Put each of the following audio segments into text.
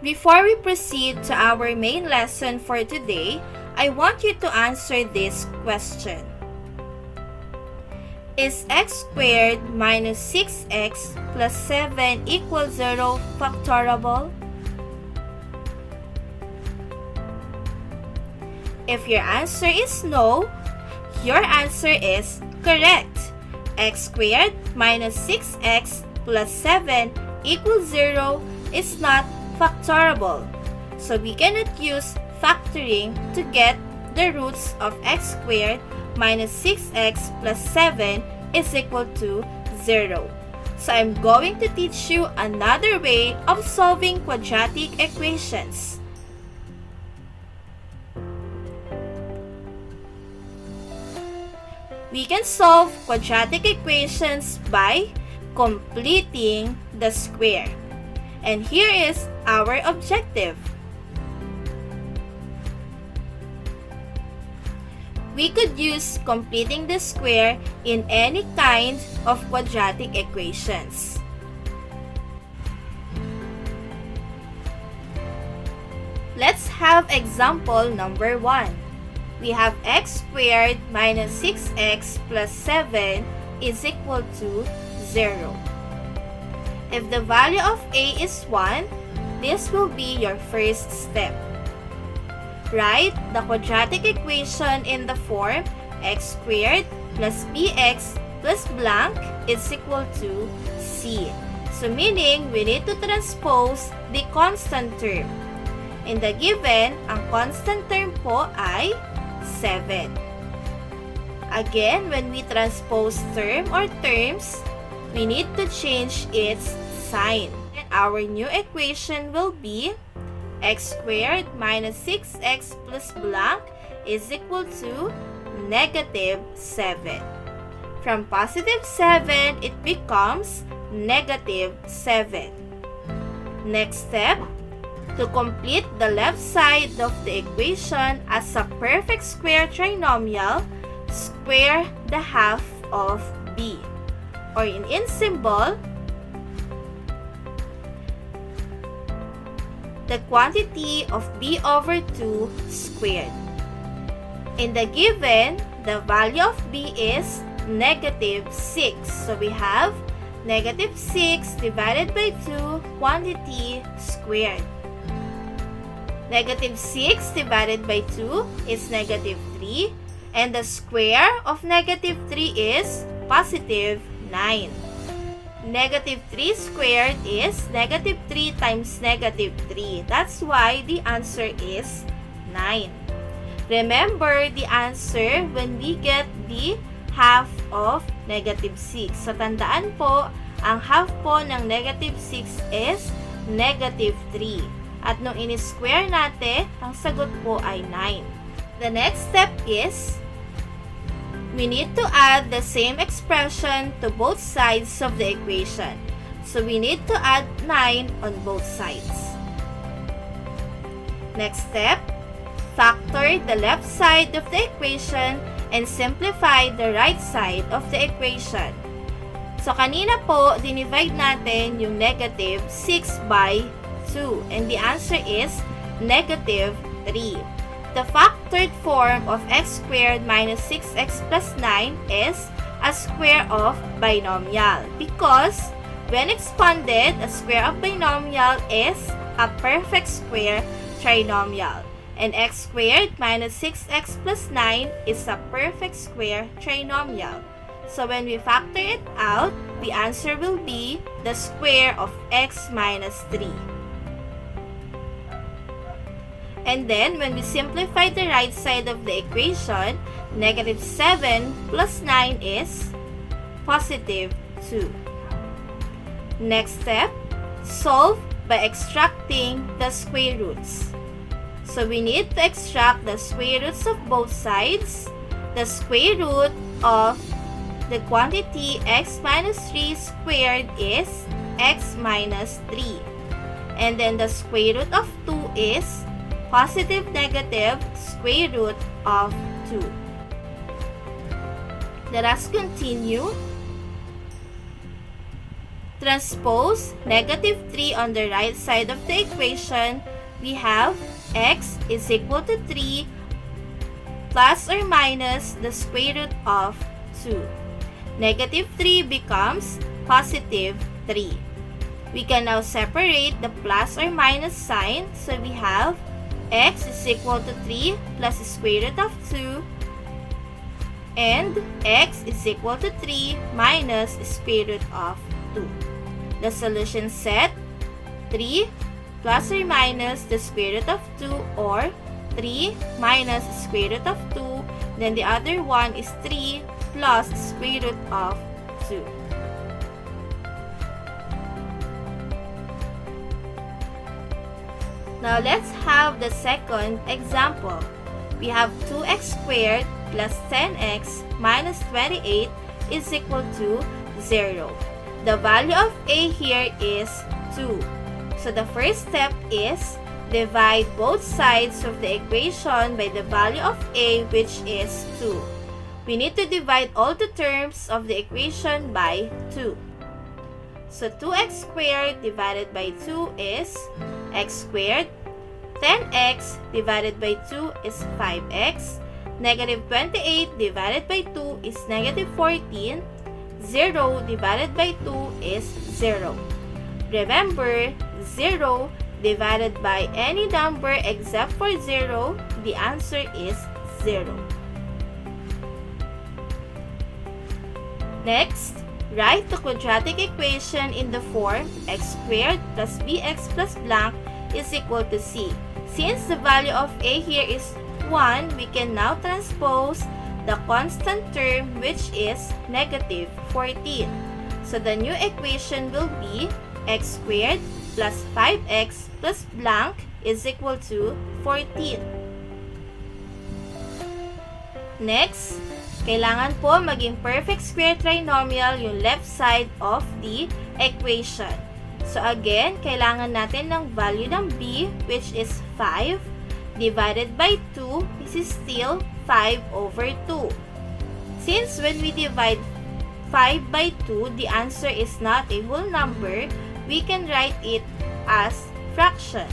Before we proceed to our main lesson for today, I want you to answer this question. Is x squared minus 6x plus 7 equals 0 factorable? If your answer is no, your answer is correct. X squared minus 6x plus 7 equals 0 is not factorable. So we cannot use factoring to get the roots of x squared minus 6x plus 7 is equal to 0. So I'm going to teach you another way of solving quadratic equations. We can solve quadratic equations by completing the square. And here is our objective. We could use completing the square in any kind of quadratic equations. Let's have example number 1. We have x squared minus 6x plus 7 is equal to 0. If the value of a is 1, this will be your first step. Write the quadratic equation in the form x squared plus bx plus blank is equal to c. So meaning, we need to transpose the constant term. In the given, ang constant term po ay 7. Again, when we transpose term or terms, we need to change its sign. And our new equation will be x squared minus 6x plus blank is equal to negative 7. From positive 7, it becomes negative 7. Next step, to complete the left side of the equation as a perfect square trinomial, square the half of b. Or in symbol, the quantity of b over 2 squared. In the given, the value of b is negative 6. So we have negative 6 divided by 2 quantity squared. Negative 6 divided by 2 is negative 3. And the square of negative 3 is positive 9. Negative 3 squared is negative 3 times negative 3. That's why the answer is 9. Remember the answer when we get the half of negative 6. So tandaan po, ang half po ng negative 6 is negative 3. At nung in-square natin, ang sagot po ay 9. The next step is, we need to add the same expression to both sides of the equation. So we need to add 9 on both sides. Next step, factor the left side of the equation and simplify the right side of the equation. So kanina po, dinivide natin yung negative 6 by 2. And the answer is negative 3. The factored form of x squared minus 6x plus 9 is a square of binomial because when expanded, a square of binomial is a perfect square trinomial. And x squared minus 6x plus 9 is a perfect square trinomial. So when we factor it out, the answer will be the square of x minus 3. And then, when we simplify the right side of the equation, negative 7 plus 9 is positive 2. Next step, solve by extracting the square roots. So we need to extract the square roots of both sides. The square root of the quantity x minus 3 squared is x minus 3. And then the square root of 2 is positive negative square root of 2. Let us continue. Transpose negative 3 on the right side of the equation, we have x is equal to 3 plus or minus the square root of 2. Negative 3 becomes positive 3. We can now separate the plus or minus sign, so we have x is equal to 3 plus the square root of 2 and x is equal to 3 minus the square root of 2. The solution set 3 plus or minus the square root of 2 or 3 minus the square root of 2, then the other one is 3 plus the square root of 2. Now let's have the second example. We have 2x squared plus 10x minus 28 is equal to 0. The value of a here is 2. So the first step is divide both sides of the equation by the value of a, which is 2. We need to divide all the terms of the equation by 2. So 2x squared divided by 2 is x squared. 10x divided by 2 is 5x. Negative 28 divided by 2 is negative 14. 0 divided by 2 is 0. Remember, 0 divided by any number except for 0, the answer is 0. Next, write the quadratic equation in the form x squared plus bx plus blank is equal to c. Since the value of a here is 1, we can now transpose the constant term, which is negative 14. So the new equation will be x squared plus 5x plus blank is equal to 14. Next, kailangan po maging perfect square trinomial yung left side of the equation. So again, kailangan natin ng value ng b, which is 5, divided by 2, this is still 5 over 2. Since when we divide 5 by 2, the answer is not a whole number, we can write it as fraction.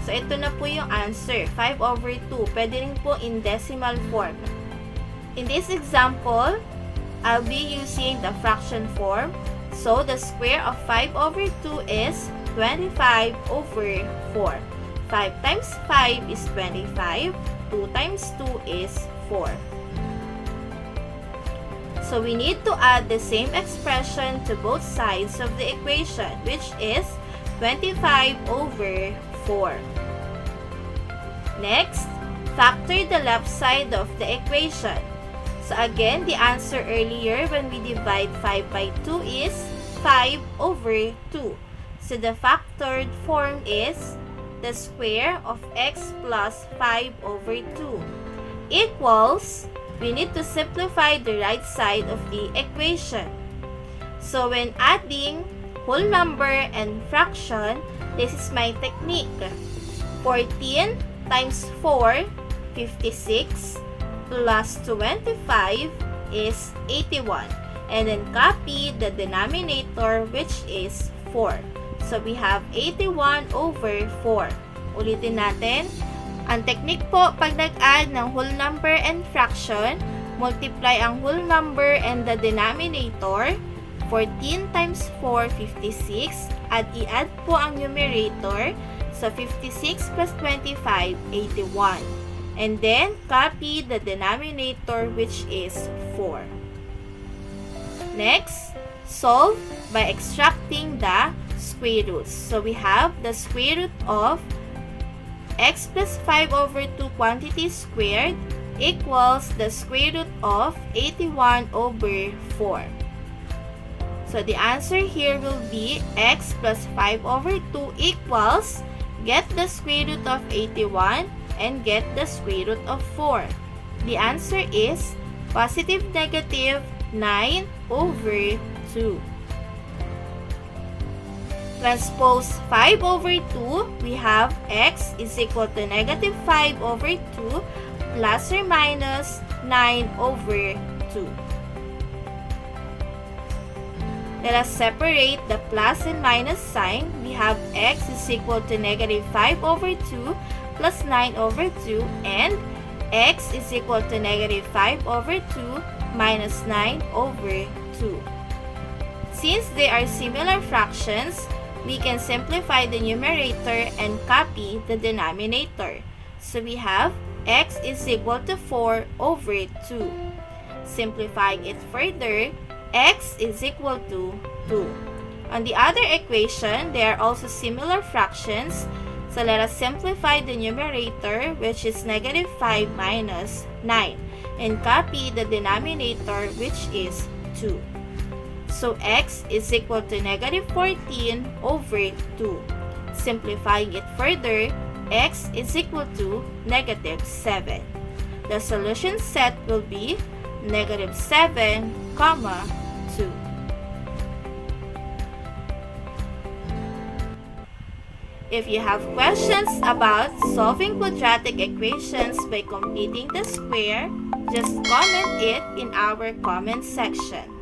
So ito na po yung answer, 5 over 2. Pwede rin po in decimal form. In this example, I'll be using the fraction form. So the square of 5 over 2 is 25 over 4. 5 times 5 is 25. 2 times 2 is 4. So we need to add the same expression to both sides of the equation, which is 25 over 4. Next, factor the left side of the equation. So again, the answer earlier when we divide 5 by 2 is 5 over 2. So the factored form is the square of x plus 5 over 2 equals, we need to simplify the right side of the equation. So when adding whole number and fraction, this is my technique. 14 times 4, 56, plus 25 is 81. And then copy the denominator, which is 4. So we have 81 over 4. Ulitin natin. Ang technique po, pag nag-add ng whole number and fraction, multiply ang whole number and the denominator. 14 times 4, 56. At i-add po ang numerator. So 56 plus 25, 81. And then, copy the denominator, which is 4. Next, solve by extracting the square roots. So we have the square root of x plus 5 over 2 quantity squared equals the square root of 81 over 4. So the answer here will be x plus 5 over 2 equals, get the square root of 81 and get the square root of 4. The answer is positive negative 9 over 2. Transpose 5 over 2, we have x is equal to negative 5 over 2 plus or minus 9 over 2. Let us separate the plus and minus sign. We have x is equal to negative 5 over 2 plus 9 over 2, and x is equal to negative 5 over 2 minus 9 over 2. Since they are similar fractions, we can simplify the numerator and copy the denominator. So we have x is equal to 4 over 2. Simplifying it further, x is equal to 2. On the other equation, they are also similar fractions. So let us simplify the numerator, which is negative 5 minus 9, and copy the denominator, which is 2. So x is equal to negative 14 over 2. Simplifying it further, x is equal to negative 7. The solution set will be negative 7, 2. If you have questions about solving quadratic equations by completing the square, just comment it in our comment section.